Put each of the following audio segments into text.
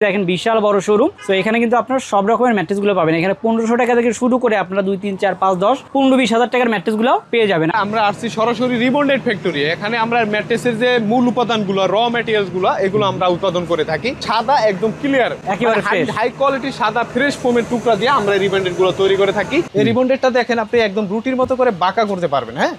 দেখেন বিশাল বড় শোরুম। তো এখানে কিন্তু আপনার সব রকমের ম্যাট্রেস গুলো পাবেন। এখানে 1500 টাকা থেকে শুরু করে আপনারা 2, 3, 4, 5, 10, 15-20 হাজার টাকার ম্যাট্রেস গুলো পেয়ে যাবেন। আমরা আসছি সরাসরি রিবন্ডেড ফ্যাক্টরি। এখানে আমরা ম্যাট্রেসের যে মূল উপাদানগুলো, র ম্যাটেরিয়ালস গুলো, এগুলো আমরা উৎপাদন করে থাকি। সাদা একদম ক্লিয়ার, একেবারে হাই কোয়ালিটি সাদা ফ্রেশ ফোমের টুকরা দিয়ে আমরা রিবন্ডেড গুলো তৈরি করে থাকি। এই রিবন্ডেডটা দেখেন আপনি একদম রুটির মতো করে বাঁকা করতে পারবেন। হ্যাঁ,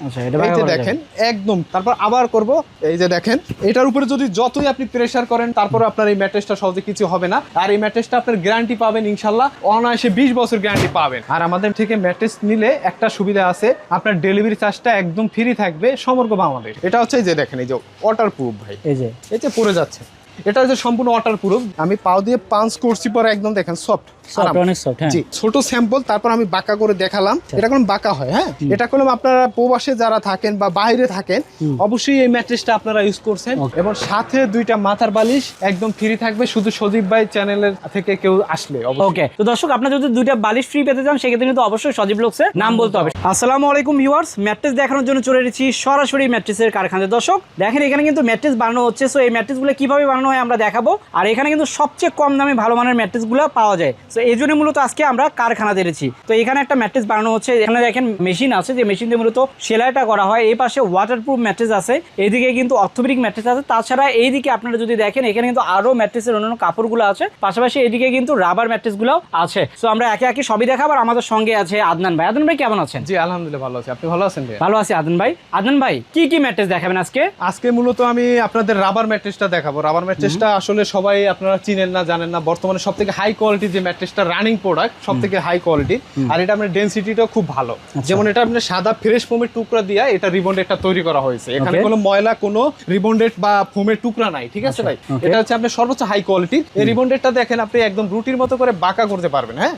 এই যে দেখেন একদম। তারপর আবার করব, এই যে দেখেন এটার উপরে যদি যতই আপনি প্রেসার করেন তারপর আপনার এই ম্যাট্রেসটা সহজে কিছু হবে না। আর এই ম্যাট্রেসটা আপনার গ্যারান্টি পাবেন ইনশাল্লাহ, অনায়াসে 20 বছর গ্যারান্টি পাবেন। আর আমাদের থেকে ম্যাট্রেস নিলে একটা সুবিধা আছে, আপনার ডেলিভারি চার্জটা একদম ফ্রি থাকবে সমগ্র বাংলাদেশ। এটা হচ্ছে এই যে দেখেন, এই যে ওয়াটার প্রুফ ভাই, এই যে পড়ে যাচ্ছে, এটা হচ্ছে সম্পূর্ণ ওয়াটার প্রুফ। আমি পাও দিয়ে পাঞ্চ করছি পরে একদম দেখেন সফট, অনেক সফট। হ্যাঁ, জি ছোট স্যাম্পল। তারপর আমি বাঁকা করে দেখালাম, এটা কোনো বাঁকা হয়। হ্যাঁ, এটা কোনো আপনারা প্রবাসে যারা থাকেন বা বাইরে থাকেন অবশ্যই এই ম্যাট্রেসটা আপনারা ইউজ করছেন। এবং সাথে 2টা মাথার বালিশ একদম ফ্রি থাকবে, শুধু সজীব ভাই চ্যানেলের থেকে কেউ আসলে। ওকে, তো দর্শক আপনারা যদি 2টা বালিশ ফ্রি পেতে চান সেক্ষেত্রে কিন্তু অবশ্যই সজীব লোকসের নাম বলতে হবে। আসসালামু আলাইকুম ভিউয়ার্স, ম্যাট্রেস দেখানোর জন্য চলে এসেছি সরাসরি ম্যাট্রেসের কারখানাতে। দর্শক দেখেন এখানে কিন্তু ম্যাট্রেস বানানো হচ্ছে। সো এই ম্যাট্রেসগুলো কিভাবে বানানো হয় আমরা দেখাবো। আর এখানে কিন্তু সবচেয়ে কম দামে ভালো মানের ম্যাট্রেসগুলো পাওয়া যায়। সো এই জন্য মূলত আজকে আমরা কারখানা দিয়েছি। তো এখানে একটা ম্যাট্রেস বানানো হচ্ছে। এখানে দেখেন মেশিন আছে, যে মেশিন দিয়ে মূলত সেলাইটা করা হয়। এই পাশে ওয়াটারপ্রুফ ম্যাট্রেস আছে, এইদিকে কিন্তু অর্থোপেডিক ম্যাট্রেস আছে। তাছাড়া এইদিকে আপনারা যদি দেখেন এখানে কিন্তু আরো ম্যাট্রেসের অন্যান্য কাপড়গুলো আছে, পাশাপাশি এইদিকে কিন্তু রাবার ম্যাট্রেসগুলো আছে। সো আমরা একে একে সবই দেখাবো। আর আমাদের সঙ্গে আছে আদনান ভাই। আদনান ভাই কেমন আছেন? জি আলহামদুলিল্লাহ ভালো আছি, আপনি ভালো আছেন? ভালো আছি আদনান ভাই। আদনান ভাই কি কি ম্যাট্রেস দেখাবেন আজকে? আজকে মূলত আমি আপনাদের রাবার ম্যাট্রেসটা দেখাবো। রাবার ম্যাট্রেসটা আসলে সবাই আপনারা চিনেন না, জানেন না। বর্তমানে সবথেকে হাই কোয়ালিটি যে ম্যাট্রেসটা রানিং প্রোডাক্ট, সবথেকে হাই কোয়ালিটি। আর এটা আপনার ডেনসিটিটাও খুব ভালো। যেমন এটা আপনার সাদা ফ্রেশ ফোমের টুকরা দিয়ে এটা রিবন্ডেডটা তৈরি করা হয়েছে। এখানে কোনো ময়লা, কোনো রিবন্ডেড বা ফোমের টুকরা নাই, ঠিক আছে ভাই? এটা হচ্ছে আপনার সর্বোচ্চ হাই কোয়ালিটি। এই রিবন্ডেডটা দেখেন আপনি একদম রুটির মতো করে বাঁকা করতে পারবেন। হ্যাঁ,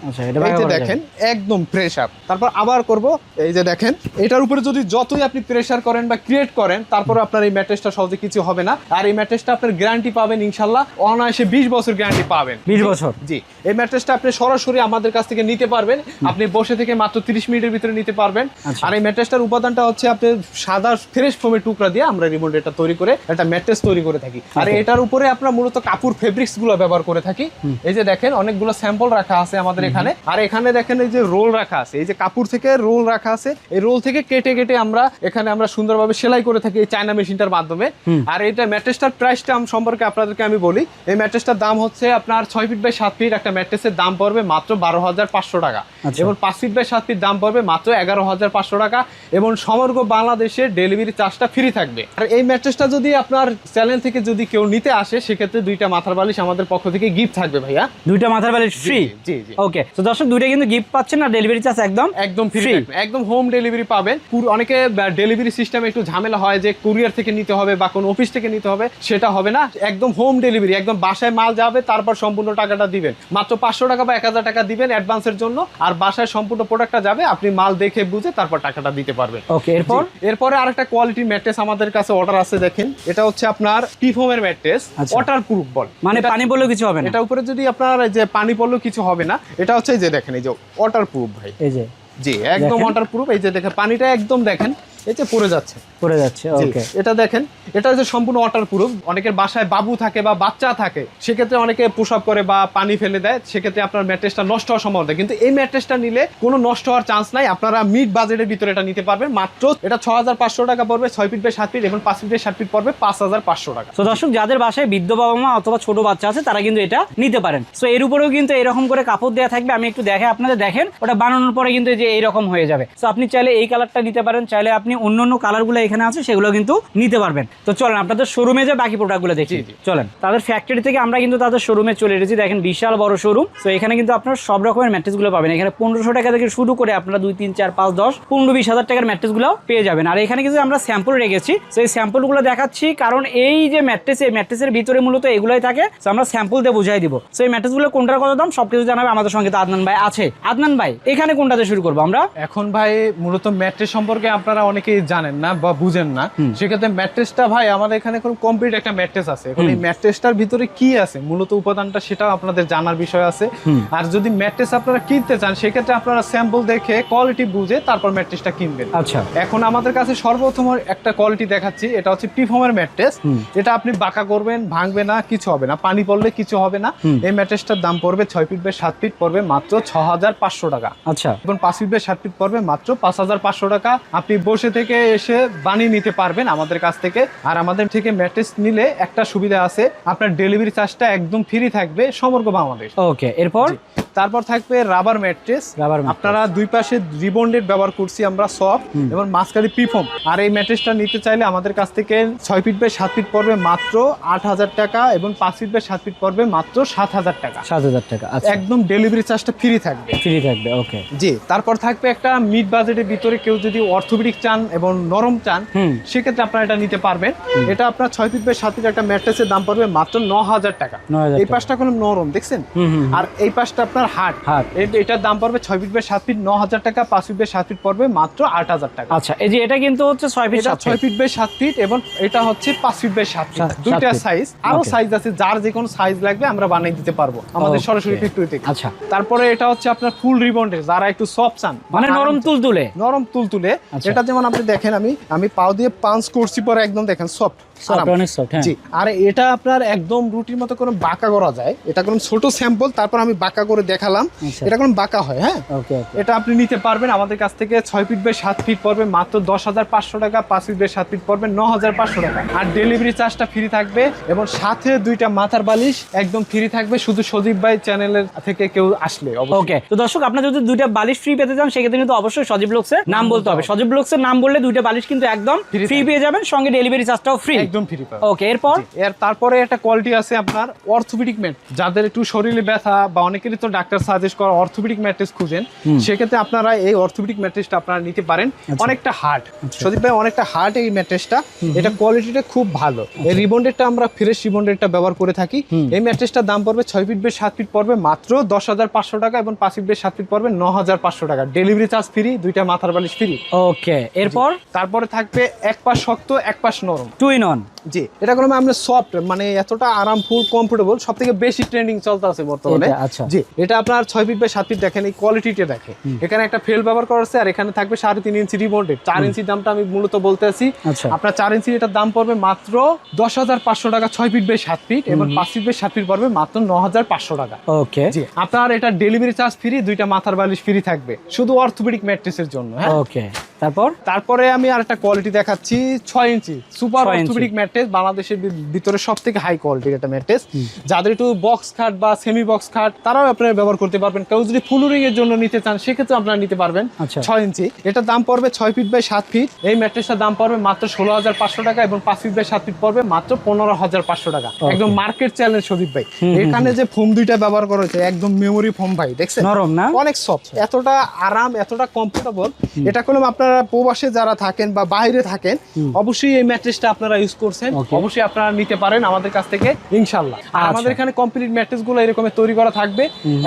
এই যে দেখেন একদম ফ্রেশ আপ। তারপর আবার করব, এই যে দেখেন এটার উপরে যদি যতই আপনি প্রেসার করেন বা ক্রিয়েট করেন তারপর আপনার এই ম্যাট্রেসটা সহজে কিছু হবে না। আর এই ম্যাট্রেসটা আপনার গ্যারান্টি পাবেন ইনশাল্লাহ, অনায়াসে 20 বছর গ্যারান্টি পাবেন। 20 বছর? জি। এই ম্যাট্রেসটা আপনি সরাসরি আমাদের কাছ থেকে নিতে পারবেন। আপনি বসে থেকে মাত্র 30 মিনিটের ভিতরে নিতে পারবেন। আর এই ম্যাট্রেসটার উপাদানটা হচ্ছে আপনি সাদা ফ্রেশ ফোমের টুকরা দিয়ে আমরা রিবন্ডেডটা তৈরি করে একটা ম্যাট্রেস তৈরি করে থাকি। আর এটার উপরে আমরা মূলত কাপড় ফেব্রিক্স গুলো ব্যবহার করে থাকি। এই যে দেখেন অনেকগুলো স্যাম্পল রাখা আছে আমাদের এখানে। আর এখানে দেখেন এই যে রোল রাখা আছে, এই যে কাপড় থেকে রোল রাখা আছে। এই রোল থেকে কেটে কেটে আমরা এখানে আমরা সুন্দরভাবে সেলাই করে থাকি এই চায়না মেশিনটার মাধ্যমে। আর এটা ম্যাট্রেসটার প্রাইসটা সম্পর্কে আপনাদেরকে আমি বলি। এই ম্যাট্রেসটার দাম হচ্ছে আপনার 6 ফিট বাই 7 ফিট একটা ম্যাট্রেসের দাম পড়বে মাত্র 12,500 টাকা। এবং 5 ফিট বাই 7 ফিট দাম পড়বে মাত্র 11,500 টাকা। এবং সমগ্র বাংলাদেশে ডেলিভারি চার্জটা ফ্রি থাকবে। আর এই ম্যাট্রেসটা যদি আপনার চ্যানেল থেকে যদি কেউ নিতে আসে সেক্ষেত্রে 2টা মাথার বালিশ আমাদের পক্ষ থেকে গিফট থাকবে ভাইয়া। 2টা মাথার বালিশ ফ্রি? জি জি। ওকে, তো দর্শক 2টা কিন্তু গিফট পাচ্ছেন না, ডেলিভারি চার্জ একদম ফ্রি, একদম হোম ডেলিভারি পাবেন। অনেকে ডেলিভারি সিস্টেমে একটু ঝামেলা হয় যে কুরিয়ার থেকে নিতে হবে বা কোনো অফিস থেকে নিতে হবে, সেটা হবে না। একদম হোম ডেলিভারি, একদম বাসায় মাল যাবে, তারপর সম্পূর্ণ টাকাটা দিবেন। মাত্র 500 টাকা বা 1000 টাকা দিবেন অ্যাডভান্সের জন্য। আর বাসায় সম্পূর্ণ প্রোডাক্টটা যাবে, আপনি মাল দেখে বুঝে তারপর টাকাটা দিতে পারবেন। ওকে, এরপরে আরেকটা কোয়ালিটির ম্যাট্রেস আমাদের কাছে অর্ডার আছে। দেখেন এটা হচ্ছে আপনার টি ফোমের ম্যাট্রেস, ওয়াটার প্রুফ বল, মানে পানি পড়লেও কিছু হবে না। এটা উপরে যদি আপনার যে পানি পড়লেও কিছু হবে না। এটা হচ্ছে এই যে দেখেন এই যে ওয়াটার প্রুফ ভাই, এই যে জি একদম ওয়াটার প্রুফ। এই যে দেখেন পানিটা একদম দেখেন এই যে পড়ে যাচ্ছে। ওকে, এটা দেখেন এটা হচ্ছে সম্পূর্ণ ওয়াটার প্রুফ। অনেকের বাসায় বাবু থাকে বা বাচ্চা থাকে, সেক্ষেত্রে অনেকে পুশআপ করে বা পানি ফেলে দেয়, সেক্ষেত্রে আপনার ম্যাট্রেসটা নষ্ট হওয়ার সম্ভাবনা। কিন্তু এই ম্যাট্রেসটা নিলে কোনো নষ্ট হওয়ার চান্স নাই। আপনারা মিড বাজেটের ভিতরে এটা নিতে পারবেন। মাত্র এটা 6,500 টাকা পড়বে 6 ফিট বাই 7 ফিট, এবং 5 ফিট বাই 7 ফিট পড়বে 5,500 টাকা। তো দর্শক যাদের বাসায় বৃদ্ধ বাবা মা অথবা ছোট বাচ্চা আছে তারা কিন্তু এটা নিতে পারেন। সো এর উপরেও কিন্তু এরকম করে কাপড় দেওয়া থাকবে। আমি একটু দেখে আপনাদের দেখেন, ওটা বানানোর পরে কিন্তু যে এইরকম হয়ে যাবে। সো আপনি চাইলে এই কালারটা নিতে পারেন, চাইলে আপনি অন্যান্য কালারগুলো এখানে আছে সেগুলো কিন্তু নিতে পারবেন। তো চলেন আপনাদের শোরুমে যে বাকি প্রোডাক্টগুলো দেখি। চলেন, তাদের ফ্যাক্টরি থেকে আমরা কিন্তু তাদের শোরুমে চলে এসেছি। দেখেন বিশাল বড় শোরুম। তো এখানে কিন্তু আপনার সব রকমের ম্যাট্রেসগুলো পাবেন। এখানে 1500 টাকা থেকে শুরু করে আপনারা 2, 3, 4, 5, 10, 15-20 হাজার টাকার ম্যাট্রেসগুলো পেয়ে যাবেন। আর এখানে কিন্তু আমরা স্যাম্পল রেখেছি। তো এই স্যাম্পলগুলো দেখাচ্ছি কারণ এই যে ম্যাট্রেসের ভিতরে মূলত এগুলোই থাকে। তো আমরা স্যাম্পল দিয়ে বুঝাই দিব। তো এই ম্যাট্রেসগুলো কোনটার কত দাম সবকিছু জানাবে। আমাদের সঙ্গে তো আদনান ভাই আছে। আদনান ভাই, এখানে কোনটাতে শুরু করবো আমরা? এখন ভাই মূলত ম্যাট্রেস সম্পর্কে আপনারা অনেক অনেকেই জানেন না বা বুঝেন না, সেক্ষেত্রে ম্যাট্রেসটা ভাই আমাদের এখানে কোনো কমপ্লিট একটা ম্যাট্রেস আছে। এখন এই ম্যাট্রেসটার ভিতরে কি আছে মূলত উপাদানটা সেটাও আপনাদের জানার বিষয় আছে। আর যদি ম্যাট্রেস আপনারা কিনতে চান সেক্ষেত্রে আপনারা স্যাম্পল দেখে কোয়ালিটি বুঝে তারপর ম্যাট্রেসটা কিনবেন। আচ্ছা, এখন আমাদের কাছে সর্বপ্রথম একটা কোয়ালিটি দেখাচ্ছি, এটা হচ্ছে পিফর্মের ম্যাট্রেস। এটা আপনি বাঁকা করবেন, ভাঙবে না, কিছু হবে না, পানি পড়লে কিছু হবে না। এই ম্যাট্রেসটার দাম পড়বে 6 ফিট বাই 7 ফিট পড়বে মাত্র 6500 টাকা। আচ্ছা, এবং 5 ফিট বাই 7 ফিট পড়বে মাত্র 5500 টাকা। আপনি বসে থেকে এসে বানিয়ে নিতে পারবেন আমাদের কাছ থেকে। আর আমাদের থেকে ম্যাট্রেস নিলে একটা সুবিধা আছে, আপনার ডেলিভারি চার্জটা একদম ফ্রি থাকবে সমগ্র বাংলাদেশ। ওকে, এরপর তারপর থাকবে রাবার ম্যাট্রেস। আপনারা দুই পাশে রিবন্ডেড ব্যবহার করছি আমরা, সফট এবং মাঝখানে পিফর্ম। আর এই ম্যাট্রেসটা নিতে চাইলে আমাদের কাছ থেকে 6 ফিট বাই 7 ফিট পড়বে মাত্র 8000 টাকা এবং 5 ফিট বাই 7 ফিট পড়বে মাত্র 7000 টাকা। 7000 টাকা, আচ্ছা, একদম ডেলিভারি চার্জটা ফ্রি থাকবে। ফ্রি থাকবে, ওকে। জি, তারপর থাকবে একটা মিড বাজেটের ভিতরে কেউ যদি অর্থোপেডিক চান এবং নরম চান সেক্ষেত্রে আপনারা এটা নিতে পারবেন। এটা আপনার 6 ফিট বাই 7 ফিট একটা ম্যাট্রেসের দাম পড়বে মাত্র 9000 টাকা। এই পাশটা কোনো নরম দেখছেন, আর এই পাশটা আপনার হার্ড। এটার দাম পড়বে 6 ফিট বাই 7 ফিট 9000 টাকা। 5 ফিট বাই 7 ফিট পড়বে মাত্র 8000 টাকা। আচ্ছা, এই যে এটা কিন্তু হচ্ছে 6 ফিট 6 ফিট বাই 7 ফিট এবং এটা হচ্ছে 5 ফিট বাই 7 ফিট। দুইটা সাইজ, আরো সাইজ আছে, যার যে কোনো সাইজ লাগবে আমরা বানিয়ে দিতে পারবো আমাদের সরাসরি ফ্যাক্টরি থেকে। আচ্ছা, তারপরে এটা হচ্ছে আপনার ফুল রিবন্ডের, যারা একটু সফট চান মানে নরম তুলতুলে। এটা যেমন আপনি দেখেন, আমি পাও দিয়ে পাঞ্চ করছি পরে একদম দেখেন সফট, অনেক সফট। হ্যাঁ, জি। আর এটা আপনার একদম রুটির মতো কোনো বাঁকা করা যায়। এটা কোনো ছোট স্যাম্পল, তারপর আমি বাঁকা করে দেখালাম। এটা কোনো বাঁকা হয়, হ্যাঁ, ওকে। এটা আপনি নিতে পারবেন আমাদের কাছ থেকে। 6 ফিট বাই 7 ফিট পড়বে মাত্র 10500 টাকা। 5 ফিট বাই 7 ফিট পড়বে 9500 টাকা। আর ডেলিভারি চার্জটা ফ্রি থাকবে এবং সাথে দুইটা মাথার বালিশ একদম ফ্রি থাকবে, শুধু সজীব ভাই চ্যানেলের থেকে কেউ আসলে। ওকে, তো দর্শক আপনারা যদি দুইটা বালিশ ফ্রি পেতে চান সেক্ষেত্রে কিন্তু অবশ্যই সজীব ব্লগসের নাম বলতে হবে। সজীব ব্লগসের নাম বললে দুইটা বালিশ কিন্তু একদম ফ্রি পেয়ে যাবেন, সঙ্গে ডেলিভারি চার্জটাও ফ্রি, একদম ফ্রি পাবেন। ওকে, এরপর তারপরে একটা কোয়ালিটি আছে আপনার অর্থোপেডিক ম্যাট। যাদের একটু শরীরে ব্যথা বা অনেকেরই তো ডাক্তার সাজেস্ট করা অর্থোপেডিক ম্যাট্রেস খুঁজেন, সেক্ষেত্রে আপনারা এই অর্থোপেডিক ম্যাট্রেসটা আপনারা নিতে পারেন। অনেকটা হার্ড, সজীব ভাই, অনেকটা হার্ড এই ম্যাট্রেসটা। এটা কোয়ালিটিটা খুব ভালো। এই রিবন্ডেডটা আমরা ফ্রেশ রিবন্ডেডটা ব্যবহার করে থাকি। এই ম্যাট্রেসটার দাম পড়বে 6 ফিট বাই 7 ফিট পড়বে মাত্র 10500 টাকা এবং 5 ফিট বাই 7 ফিট পড়বে 9500 টাকা। ডেলিভারি চার্জ ফ্রি, দুইটা মাথার বালিশ ফ্রি। ওকে, এরপর তারপরে থাকবে এক পাশ শক্ত এক পাশ নরম, 2 in 1। জি, এটা কোনো আমরা সফট, মানে এতটা আরামফুল কমফোর্টেবল, সব থেকে বেশি ট্রেন্ডিং চলতে আছে বর্তমানে। আচ্ছা, জি, এটা আপনার 6 ফিট বাই 7 ফিট দেখেন, এই কোয়ালিটিটা দেখে। এখানে একটা ফেল ব্যবহার করা আছে আর এখানে থাকবে 3.5 ইঞ্চি রিবন্ডেড। 4 ইঞ্চির দামটা আমি মূলত বলতে আছি। আপনার 4 ইঞ্চি এটার দাম পড়বে মাত্র 10500 টাকা 6 ফিট বাই 7 ফিট এবং 5 ফিট বাই 7 ফিট পড়বে মাত্র 9500 টাকা। ওকে, জি, আপনার এটা ডেলিভারি চার্জ ফ্রি, দুইটা মাথার বালিশ ফ্রি থাকবে, শুধু অর্থোপেডিক ম্যাট্রেসের জন্য। হ্যাঁ, ওকে। তারপরে আমি আরেকটা কোয়ালিটি দেখাচ্ছি, 6 ইঞ্চি সুপার অর্থোপেডিক ম্যাট্রেস। বাংলাদেশের ভিতরে সবথেকে হাই কোয়ালিটির একটা ম্যাট্রেস। যাদের একটু বক্স খাট বা সেমি বক্স খাট তারাও আপনারা ব্যবহার করতে পারবেন। কেউ যদি ফুলুরিং এর জন্য নিতে চান সেক্ষেত্রে আপনারা নিতে পারবেন। 6 ইঞ্চি এটার দাম পড়বে 6 ফিট বাই 7 ফিট। এই ম্যাট্রেসটার দাম পড়বে মাত্র 16500 টাকা এবং 5 ফিট বাই 7 ফিট পড়বে মাত্র 15500 টাকা। একদম মার্কেট চ্যালেঞ্জ সদীপ ভাই। এখানে যে ফোম দুইটা ব্যবহার করা হয়েছে একদম মেমোরি ফোম ভাই, দেখছেন নরম না, অনেক সফট, এতটা আরাম, এতটা কমফোর্টেবল। এটা করলাম আপনারা প্রবাসে যারা থাকেন বা বাইরে থাকেন অবশ্যই এই ম্যাট্রেসটা আপনারা ইউজ করছেন, অবশ্যই আপনারা নিতে পারেন আমাদের কাছ থেকে ইনশাআল্লাহ। আর আমাদের এখানে কমপ্লিট ম্যাট্রেস গুলো এরকম তৈরি করা থাকবে,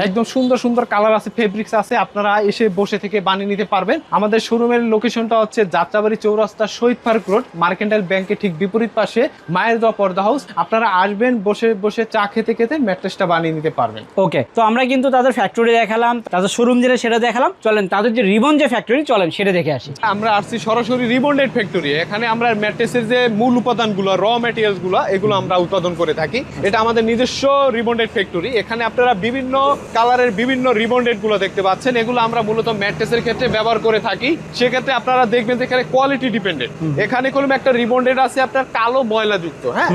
একদম সুন্দর সুন্দর কালার আছে, ফেব্রিক্স আছে, আপনারা এসে বসে থেকে বানিয়ে নিতে পারবেন। আমাদের শোরুমের লোকেশনটা হচ্ছে যাত্রাবাড়ি চৌরাস্তা, শহীদ পার্ক রোড, মার্কেন্টাইল ব্যাংকের ঠিক বিপরীত পাশে মায়ের দোয়া পর্দা হাউস। আপনারা আসবেন, বসে বসে চা খেতে খেতে ম্যাট্রেসটা বানিয়ে নিতে পারবেন। ওকে, তো আমরা কিন্তু তাদের ফ্যাক্টরি দেখালাম, তাদের শোরুম যেটা সেটা দেখালাম, চলেন তাদের যে রিবন যে ফ্যাক্টরি, চলেন সেটা দেখে আসি। আমরা আসছি সরাসরি রিবন্ডেড ফ্যাক্টরি। এখানে আমরা ম্যাট্রেসের যে মূল উপাদানগুলো, র ম্যাটেরিয়ালস গুলো, এগুলো আমরা উৎপাদন করে থাকি। এটা আমাদের নিজস্ব রিবন্ডেড ফ্যাক্টরি। এখানে আপনারা বিভিন্ন কালারের বিভিন্ন রিবন্ডেড গুলো দেখতে পাচ্ছেন। এগুলো আমরা মূলত ম্যাট্রেসের ক্ষেত্রে ব্যবহার করে থাকি। সেক্ষেত্রে আপনারা দেখবেন যে এখানে কোয়ালিটি ডিপেন্ডেন্ট। এখানে কলম একটা রিবন্ডেড আছে আপনার কালো ময়লা যুক্ত, হ্যাঁ,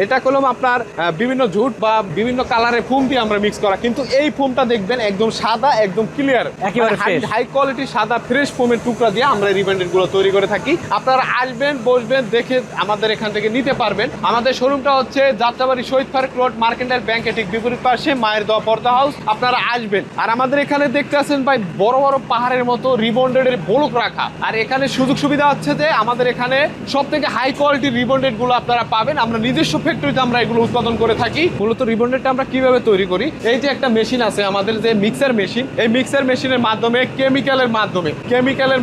এটা কলম আপনার বিভিন্ন ঝুট বা বিভিন্ন কালারের ফোম দিয়ে আমরা মিক্স করা, কিন্তু এই ফোমটা দেখবেন একদম সাদা, একদম ক্লিয়ার, একেবারে হাই কোয়ালিটি সাদা ফ্রেশ ফোমের টুকরা দিয়ে আমরা রিবন্ডেড গুলো তৈরি করে থাকি। আপনারা আসবেন, বসবেন, দেখে আমাদের এখান থেকে নিতে পারবেন। আমাদের শোরুমটা হচ্ছে যাত্রাবাড়ি শহীদ পার্ক রোড, মার্কেন্টাইল ব্যাংকের ঠিক বিপরীত পাশে মায়ের দোয়া পর্দা হাউস। আপনারা আসবেন। আর আমাদের এখানে দেখতে আছেন ভাই বড় বড় পাহাড়ের মতো রিবন্ডেডের ব্লক রাখা। আর এখানে সুযোগ সুবিধা হচ্ছে যে আমাদের এখানে সব থেকে হাই কোয়ালিটির রিবন্ডেড গুলো আপনারা পাবেন। আমরা নিজস্ব ফ্যাক্টরিতে আমরা এগুলো উৎপাদন করে থাকি। মূলত রিবন্ডেডটা আমরা কিভাবে তৈরি করি, এই যে একটা মেশিন আছে আমাদের, যে মিক্সার মেশিন, এই মিক্সার মেশিনের মাধ্যমে কেমিক্যালের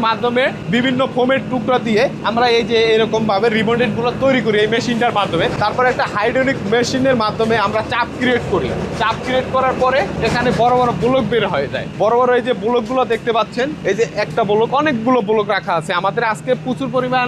মাধ্যমে বিভিন্ন ফোমের টুকরা দিয়ে আমরা এই যে এরকম ভাবে রিবন্ডেড গুলো তৈরি করি এই মেশিনটার মাধ্যমে। তারপরে একটা হাইড্রোলিক মেশিনের মাধ্যমে আমরা চাপ ক্রিয়েট করি। চাপ ক্রিয়েট করার পরে এখানে বড় বড় ব্লক বের হয়ে যায়। বড় বড় এই যে ব্লক গুলো দেখতে পাচ্ছেন, এই যে একটা ব্লক, অনেকগুলো ব্লক রাখা আছে। আমাদের আজকে প্রচুর পরিমাণ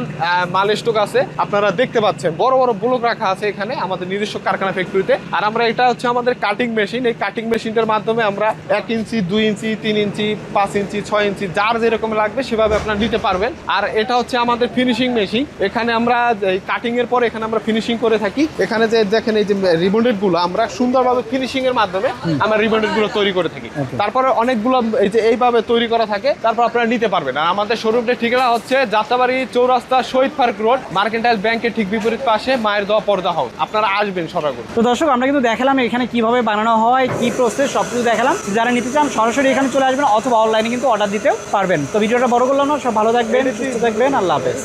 মাল স্টক আছে, আপনারা দেখতে পাচ্ছেন বড় বড় ব্লক রাখা আছে এখানে আমাদের নিজস্ব কারখানা ফ্যাক্টরিতে। আর আমরা এটা হচ্ছে আমাদের কাটিং মেশিন। এই কাটিং মেশিনটার মাধ্যমে আমরা 1 ইঞ্চি 2 ইঞ্চি 3 ইঞ্চি 5 ইঞ্চি 6 ইঞ্চি যার যেরকম লাগবে সেভাবে আপনারা নিতে পারবেন। আর এটা হচ্ছে আমাদের ফিনিশিং মেশিন। এখানে আমরা এই কাটিং এর পরে এখানে আমরা ফিনিশিং করে থাকি। এখানে যে দেখেন এই যে রিবন্ডেড গুলো আমরা সুন্দরভাবে ফিনিশিং এর মাধ্যমে আমরা রিবন্ডেড গুলো তৈরি করে থাকি। তারপরে অনেকগুলো এই যে এইভাবে তৈরি করা থাকে, তারপর আপনারা নিতে পারবেন। আর আমাদের শোরুমটার ঠিকানা হচ্ছে যাত্রাবাড়ি চৌরাস্তা শহীদ পার্ক রোড, মার্কেন্টাইল ব্যাংকের ঠিক বিপরীত পাশে মায়ের দোয়া পর্দা হাউস। আপনারা আসবেন সরাসরি। তো দর্শক আমরা কিন্তু দেখালাম এখানে কিভাবে বানানো হয়, কি প্রসেস, সব কিছু দেখালাম। যারা নিতে চান সরাসরি এখানে চলে আসবেন অথবা অনলাইনে কিন্তু অর্ডার দিতেও পারবেন। তো ভিডিওটা বড় করলাম না, সব ভালো থাকবেন, সুস্থ থাকবেন, আল্লাহ হাফেজ।